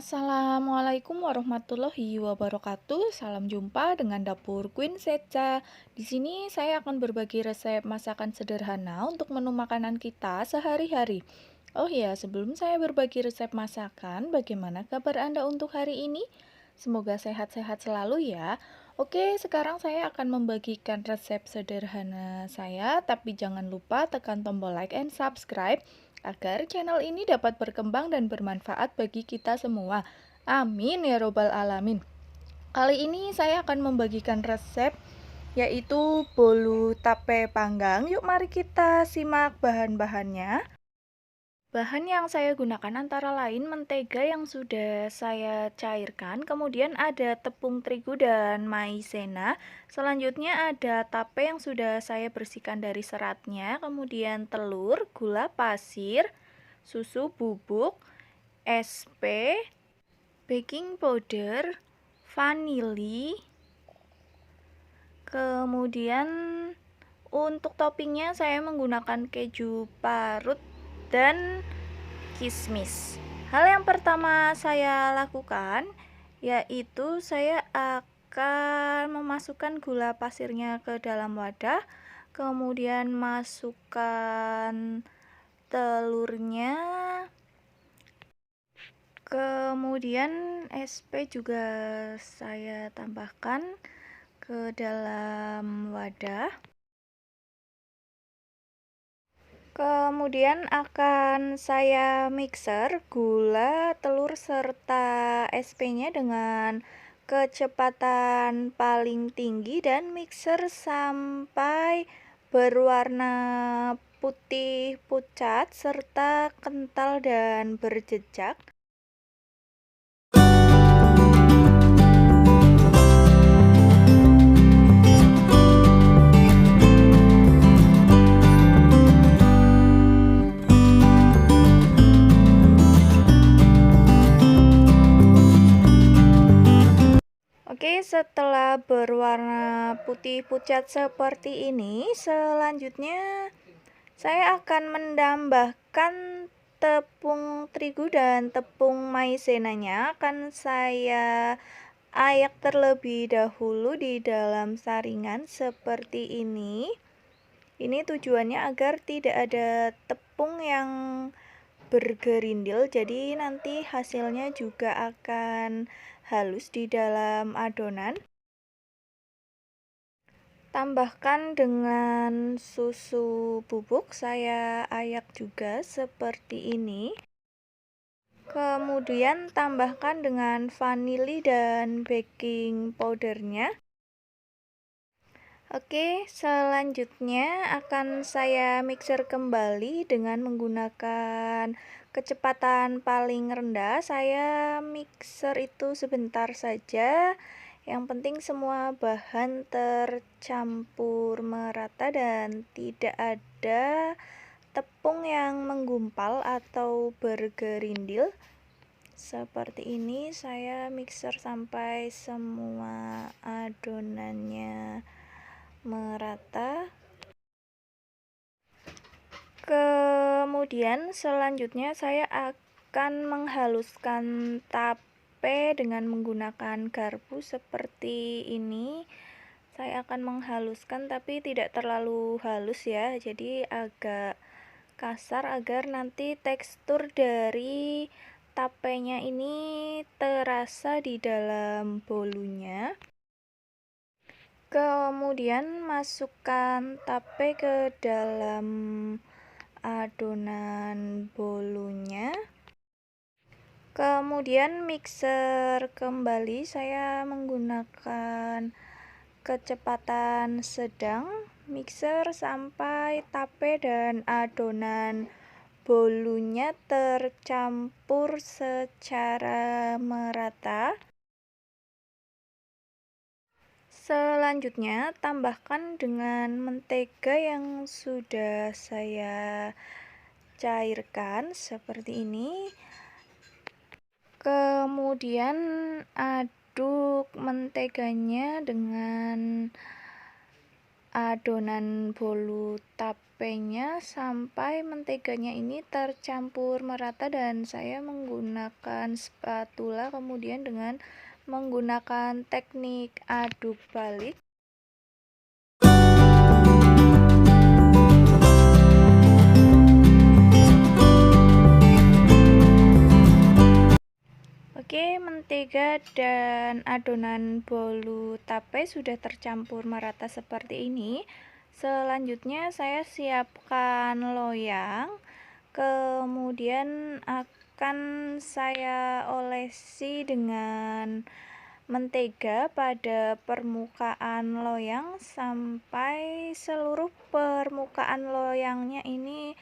Assalamualaikum warahmatullahi wabarakatuh. Salam jumpa dengan Dapur Queen Seca. Di sini saya akan berbagi resep masakan sederhana untuk menu makanan kita sehari-hari. Oh ya, sebelum saya berbagi resep masakan, bagaimana kabar Anda untuk hari ini? Semoga sehat-sehat selalu ya. Oke, sekarang saya akan membagikan resep sederhana saya, tapi jangan lupa tekan tombol like and subscribe agar channel ini dapat berkembang dan bermanfaat bagi kita semua. Amin ya robbal alamin. Kali ini saya akan membagikan resep yaitu bolu tape panggang. Yuk mari kita simak bahan-bahannya. Bahan yang saya gunakan antara lain mentega yang sudah saya cairkan, kemudian ada tepung terigu dan maizena. Selanjutnya ada tape yang sudah saya bersihkan dari seratnya, kemudian telur, gula pasir, susu bubuk, SP, baking powder, vanili, kemudian untuk toppingnya saya menggunakan keju parut dan kismis. Hal yang pertama saya lakukan yaitu saya akan memasukkan gula pasirnya ke dalam wadah, kemudian masukkan telurnya, kemudian SP juga saya tambahkan ke dalam wadah. Kemudian akan saya mixer gula, telur, serta SP-nya dengan kecepatan paling tinggi dan mixer sampai berwarna putih pucat serta kental dan berjejak. Oke, setelah berwarna putih pucat seperti ini, selanjutnya saya akan menambahkan tepung terigu dan tepung maizenanya. Akan saya ayak terlebih dahulu di dalam saringan seperti ini. Ini tujuannya agar tidak ada tepung yang bergerindil, jadi nanti hasilnya juga akan halus di dalam adonan. Tambahkan dengan susu bubuk, saya ayak juga seperti ini. Kemudian tambahkan dengan vanili dan baking powdernya. Oke, selanjutnya akan saya mixer kembali dengan menggunakan kecepatan paling rendah. Saya mixer itu sebentar saja. Yang penting semua bahan tercampur merata dan tidak ada tepung yang menggumpal atau bergerindil. Seperti ini saya mixer sampai semua adonannya merata. Kemudian selanjutnya saya akan menghaluskan tape dengan menggunakan garpu seperti ini. Saya akan menghaluskan tapi tidak terlalu halus ya, jadi agak kasar agar nanti tekstur dari tapenya ini terasa di dalam bolunya. Kemudian masukkan tape ke dalam adonan bolunya. Kemudian mixer kembali, saya menggunakan kecepatan sedang. Mixer sampai tape dan adonan bolunya tercampur secara merata. Selanjutnya, tambahkan dengan mentega yang sudah saya cairkan seperti ini. Kemudian aduk menteganya dengan adonan bolu tapenya sampai menteganya ini tercampur merata, dan saya menggunakan spatula, kemudian dengan menggunakan teknik aduk balik. Oke, mentega dan adonan bolu tape sudah tercampur merata seperti ini. Selanjutnya saya siapkan loyang, kemudian akan saya olesi dengan mentega pada permukaan loyang sampai seluruh permukaan loyangnya ini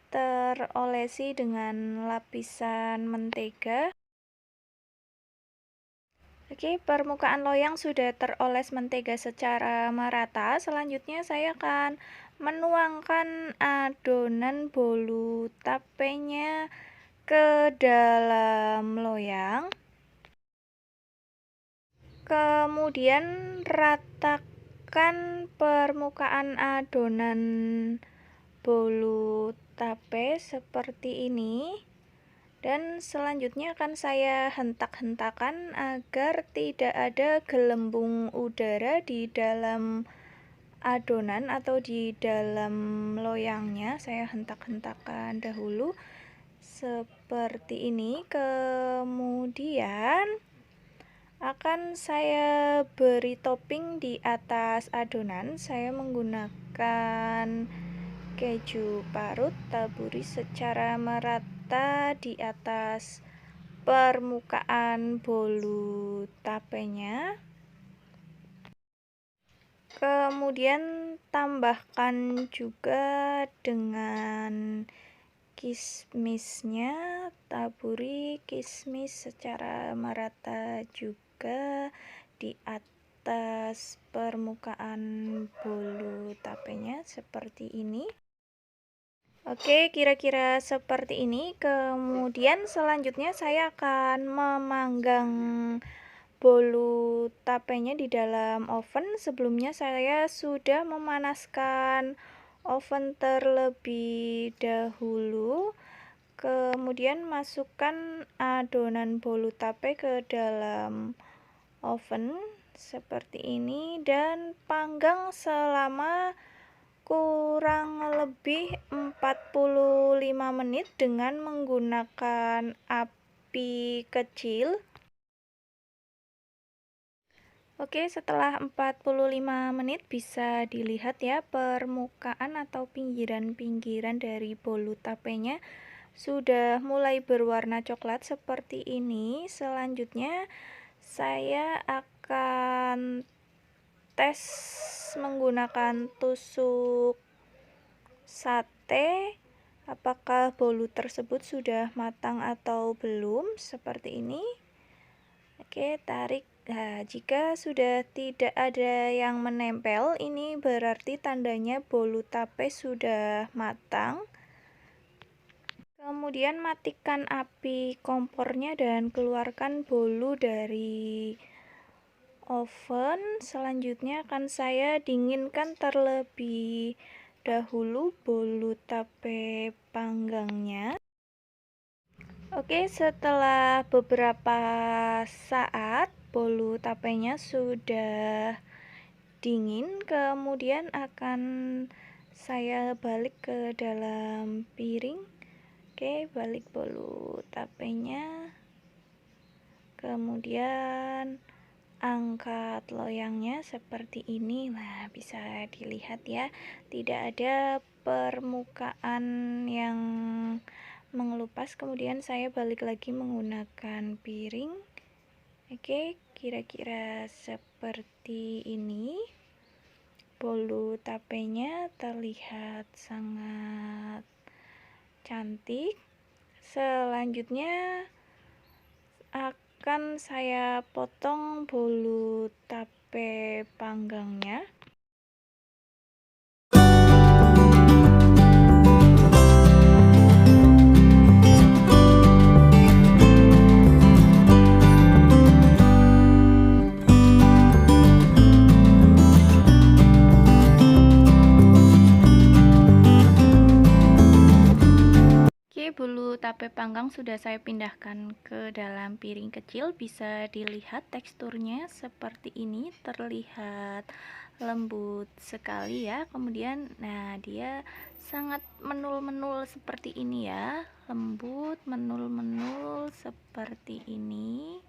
terolesi dengan lapisan mentega. Oke, permukaan loyang sudah teroles mentega secara merata. Selanjutnya saya akan menuangkan adonan bolu tapenya ke dalam loyang. Kemudian ratakan permukaan adonan bolu tape seperti ini. Dan selanjutnya akan saya hentak-hentakan agar tidak ada gelembung udara di dalam adonan atau di dalam loyangnya. Saya hentak-hentakan dahulu seperti ini. Kemudian akan saya beri topping di atas adonan. Saya menggunakan keju parut, taburi secara merata di atas permukaan bolu tapenya. Kemudian tambahkan juga dengan kismisnya, taburi kismis secara merata juga di atas permukaan bolu tapenya seperti ini. Oke, kira-kira seperti ini. Kemudian selanjutnya saya akan memanggang bolu tapenya di dalam oven. Sebelumnya saya sudah memanaskan oven terlebih dahulu. Kemudian masukkan adonan bolu tape ke dalam oven seperti ini dan panggang selama kurang lebih 45 menit dengan menggunakan api kecil. Oke, setelah 45 menit bisa dilihat ya permukaan atau pinggiran-pinggiran dari bolu tapenya sudah mulai berwarna coklat seperti ini. Selanjutnya saya akan tes menggunakan tusuk sate apakah bolu tersebut sudah matang atau belum, seperti ini. Oke, tarik. Nah, jika sudah tidak ada yang menempel, ini berarti tandanya bolu tape sudah matang. Kemudian matikan api kompornya dan keluarkan bolu dari oven. Selanjutnya akan saya dinginkan terlebih dahulu bolu tape panggangnya. Oke, setelah beberapa saat bolu tapenya sudah dingin, kemudian akan saya balik ke dalam piring. Oke, balik bolu tapenya, kemudian angkat loyangnya seperti ini. Nah, bisa dilihat ya, tidak ada permukaan yang mengelupas. Kemudian saya balik lagi menggunakan piring. Oke, kira-kira seperti ini. Bolu tapenya terlihat sangat cantik. Selanjutnya akan saya potong bolu tape panggangnya. tape panggang sudah saya pindahkan ke dalam piring kecil. Bisa dilihat teksturnya seperti ini, terlihat lembut sekali ya. Kemudian, nah dia sangat menul-menul seperti ini ya, lembut, menul-menul seperti ini.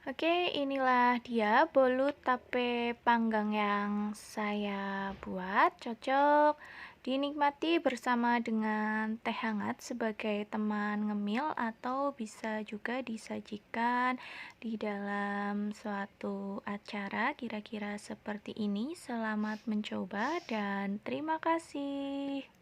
Oke, inilah dia bolu tape panggang yang saya buat. Cocok dinikmati bersama dengan teh hangat sebagai teman ngemil, atau bisa juga disajikan di dalam suatu acara kira-kira seperti ini. Selamat mencoba dan terima kasih.